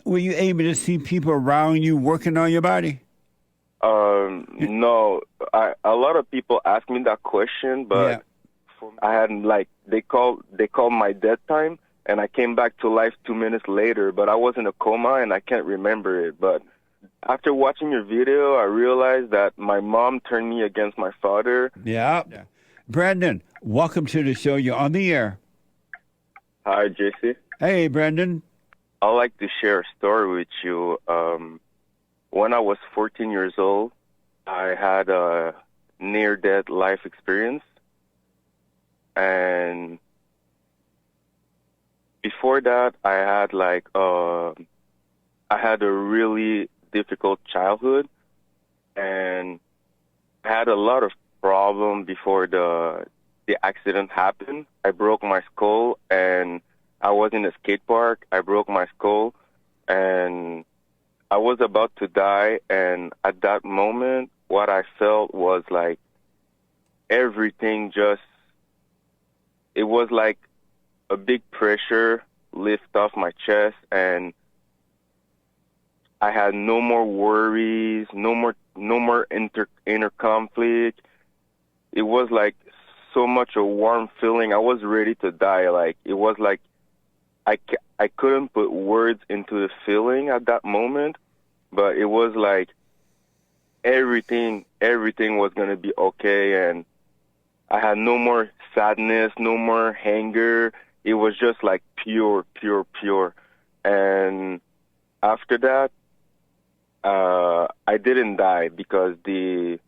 Were you able to see people around you working on your body? No, a lot of people ask me that question, but Yeah. I hadn't like they called my death time, and I came back to life 2 minutes later, but I was in a coma and I can't remember it. But after watching your video, I realized that my mom turned me against my father. Yeah. Brandon, welcome to the show. You're on the air. Hi, JC. Hey, Brandon. I'd like to share a story with you. When I was 14 years old, I had a near-death life experience. And before that, I had a really difficult childhood, and I had a lot of problem before the accident happened. I broke my skull, and I was in a skate park. I broke my skull, and I was about to die. And at that moment, what I felt was like everything just, it was like a big pressure lift off my chest, and I had no more worries, no more inner conflict. It was like so much a warm feeling. I was ready to die. Like it was like I couldn't put words into the feeling at that moment, but it was like everything was gonna be okay, and I had no more sadness, no more anger. It was just like pure, pure, pure. And after that, I didn't die because they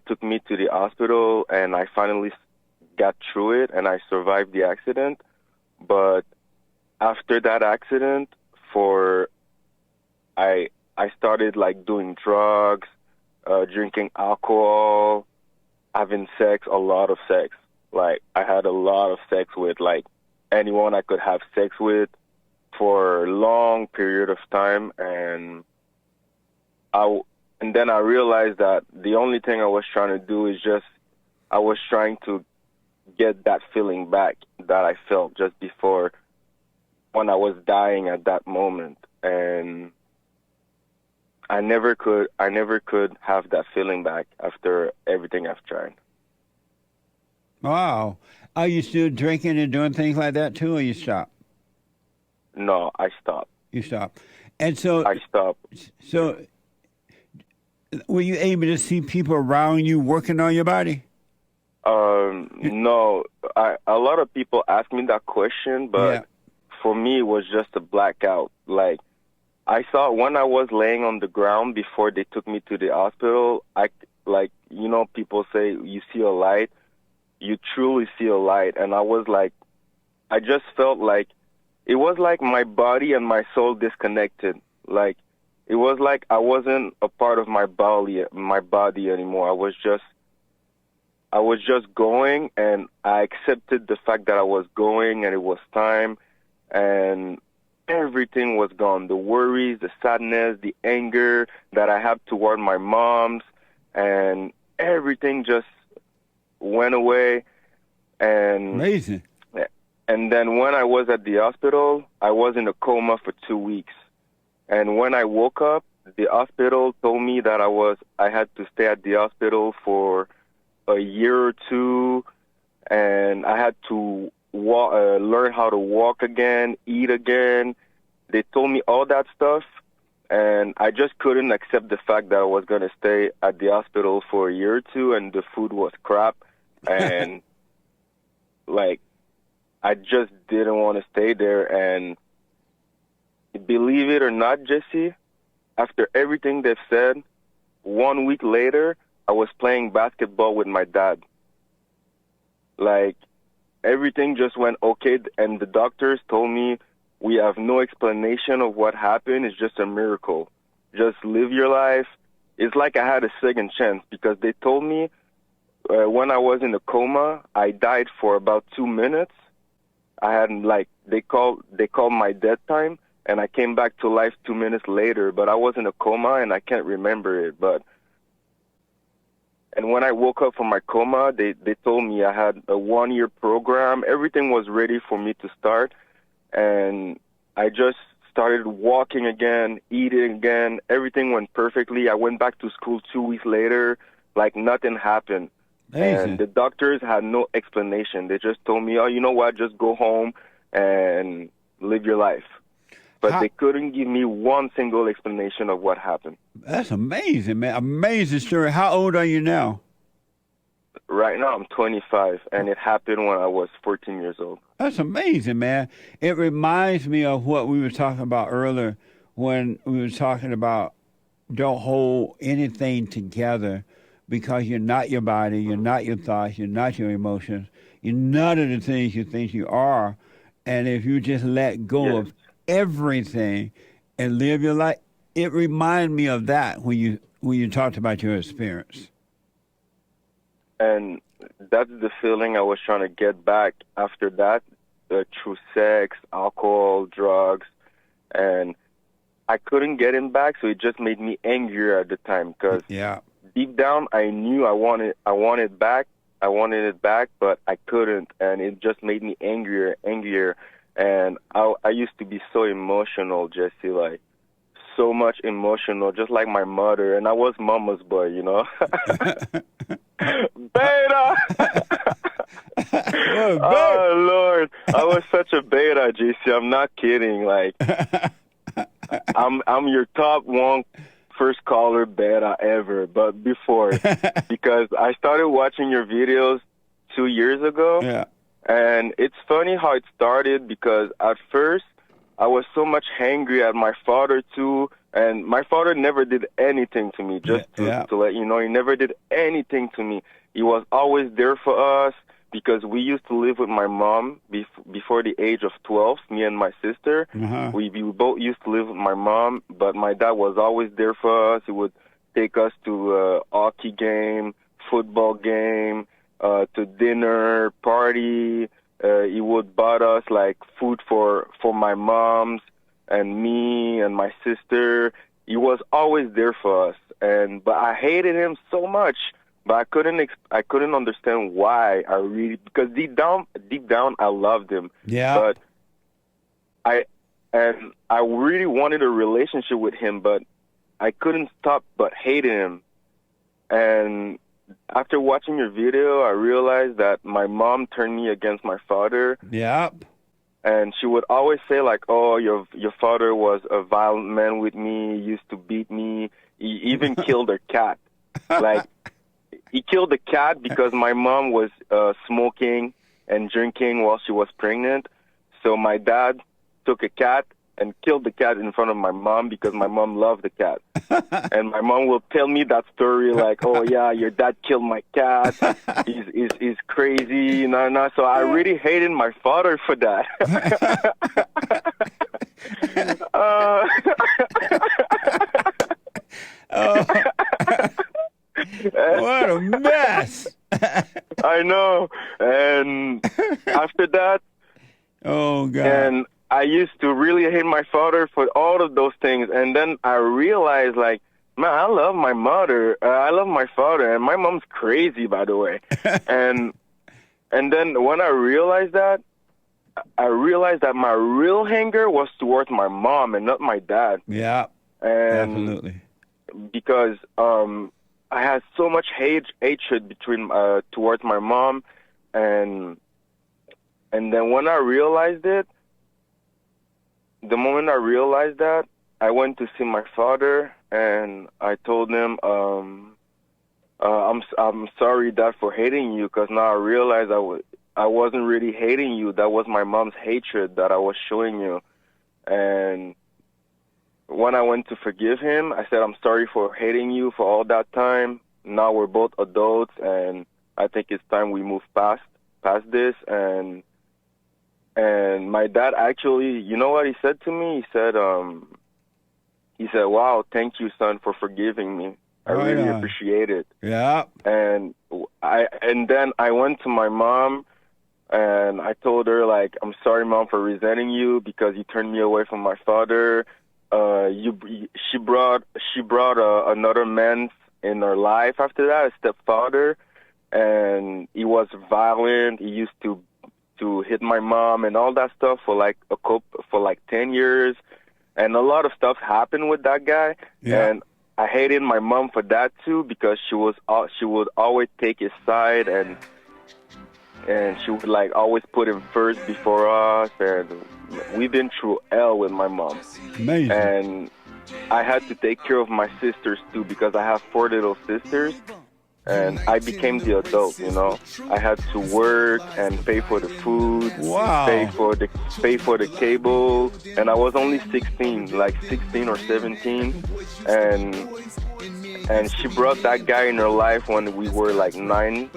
took me to the hospital, and I finally got through it, and I survived the accident. But after that accident, for I started like doing drugs, drinking alcohol, having sex, a lot of sex. Like I had a lot of sex with like anyone I could have sex with for a long period of time, and I and then I realized that the only thing I was trying to do is just I was trying to get that feeling back that I felt just before when I was dying at that moment, and I never could have that feeling back after everything I've tried. Wow. Are you still drinking and doing things like that too, or you stop? No, I stopped. You stop. And so, I stopped. so were you able to see people around you working on your body? No, a lot of people ask me that question, Yeah. but for me, it was just a blackout. Like, I saw when I was laying on the ground before they took me to the hospital, like, people say you see a light, you truly see a light. And I was like, I just felt like, it was like my body and my soul disconnected. Like, it was like I wasn't a part of my body anymore. I was just going, and I accepted the fact that I was going, and it was time, and everything was gone. The worries, the sadness, the anger that I had toward my moms, and everything just went away. And Amazing. and then when I was at the hospital, I was in a coma for 2 weeks. And when I woke up, the hospital told me that I had to stay at the hospital for a year or two, and I had to learn how to walk again, eat again. They told me all that stuff, and I just couldn't accept the fact that I was going to stay at the hospital for a year or two, and the food was crap, and like I just didn't want to stay there. And believe it or not, Jesse, after everything they've said, 1 week later, I was playing basketball with my dad. Like, everything just went okay, and the doctors told me, we have no explanation of what happened. It's just a miracle. Just live your life. It's like I had a second chance, because they told me when I was in a coma, I died for about 2 minutes. I had like they called my death time, and I came back to life 2 minutes later. But I was in a coma, and I can't remember it. And when I woke up from my coma, they told me I had a 1 year program. Everything was ready for me to start. And I just started walking again, eating again. Everything went perfectly. I went back to school 2 weeks later, like nothing happened. Amazing. And the doctors had no explanation. They just told me, oh, you know what, just go home and live your life. But they couldn't give me one single explanation of what happened. That's amazing, man. Amazing story. How old are you now? Right now, I'm 25, and it happened when I was 14 years old. That's amazing, man. It reminds me of what we were talking about earlier when we were talking about don't hold anything together because you're not your body, you're not your thoughts, you're not your emotions, you're none of the things you think you are. And if you just let go of everything and live your life, it reminds me of that when you talked about your experience. And that's the feeling I was trying to get back after that, through sex, alcohol, drugs, and I couldn't get it back, so it just made me angrier at the time because deep down I knew I wanted it back, but I couldn't, and it just made me angrier. And I used to be so emotional, Jesse, like so much emotional, just like my mother, and I was mama's boy, you know. Beta! Oh, Lord. I was such a beta, JC. I'm not kidding. Like, I'm your top one first caller beta ever, but before. Because I started watching your videos 2 years ago. Yeah. And it's funny how it started because at first I was so much angry at my father too. And my father never did anything to me, just to let you know. He never did anything to me. He was always there for us because we used to live with my mom before the age of 12, me and my sister. We both used to live with my mom, but my dad was always there for us. He would take us to a hockey game, football game, to dinner, party. He would buy us, like, food for my moms and me and my sister. He was always there for us, but I hated him so much. But I couldn't understand why. Because deep down I loved him. Yeah. But I really wanted a relationship with him, but I couldn't stop but hating him. And after watching your video, I realized that my mom turned me against my father. Yep. And she would always say, like, oh, your father was a violent man with me. He used to beat me. He even killed her cat. Like, he killed the cat because my mom was smoking and drinking while she was pregnant. So my dad took a cat and killed the cat in front of my mom because my mom loved the cat. And my mom will tell me that story like, oh, yeah, your dad killed my cat. He's crazy. No. So I really hated my father for that. What a mess. I know. And after that, oh, God. And I used to really hate my father for all of those things. And then I realized, like, man, I love my mother. I love my father. And my mom's crazy, by the way. and then when I realized that my real anger was towards my mom and not my dad. Yeah, and absolutely. Because I had so much hatred towards my mom. And then when I realized it, the moment I realized that, I went to see my father and I told him, I'm sorry, Dad, for hating you, because now I realize I wasn't really hating you. That was my mom's hatred that I was showing you. And when I went to forgive him, I said, I'm sorry for hating you for all that time. Now we're both adults, and I think it's time we move past this. And my dad actually, you know what he said to me? He said, wow, thank you, son, for forgiving me. I really appreciate it. Yeah. And then I went to my mom and I told her, like, I'm sorry, Mom, for resenting you because you turned me away from my father. She brought another man in her life after that, a stepfather, and he was violent. He used to hit my mom and all that stuff for like 10 years. and a lot of stuff happened with that guy. Yeah. And I hated my mom for that too, because she would always take his side, and she would like always put him first before us. And we've been through hell with my mom. Amazing. And I had to take care of my sisters too, because I have 4 little sisters, and I became the adult, you know. I had to work and pay for the food, Wow. pay for the cable, and I was only 16, like 16 or 17, and she brought that guy in her life when we were like 9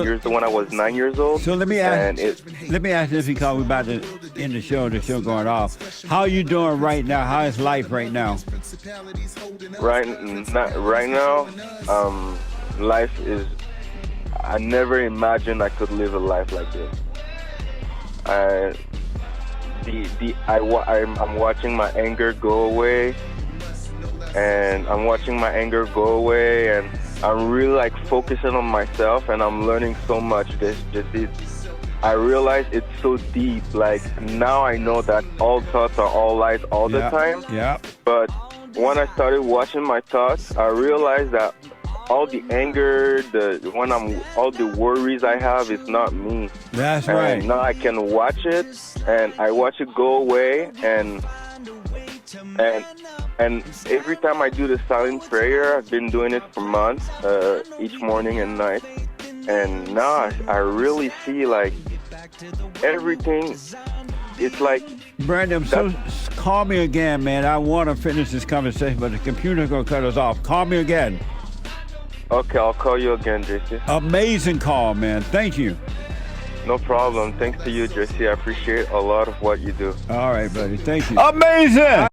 years old, when I was 9 years old. So let me ask this, because we're about to end the show going off. How are you doing right now? How is life right now? Right now, life is. I never imagined I could live a life like this. I'm watching my anger go away, and I'm really like focusing on myself, and I'm learning so much. I realize it's so deep. Like now I know that all thoughts are all lies all the time. Yeah. But when I started watching my thoughts, I realized that all the anger, all the worries I have is not me. That's right. And now I can watch it, and I watch it go away, and every time I do the silent prayer, I've been doing it for months, each morning and night, and now I really see like everything. It's like, Brandon, so call me again, man. I want to finish this conversation, but the computer's going to cut us off. Call me again. Okay, I'll call you again, JC. Amazing call, man. Thank you. No problem. Thanks to you, JC. I appreciate a lot of what you do. All right, buddy. Thank you. Amazing.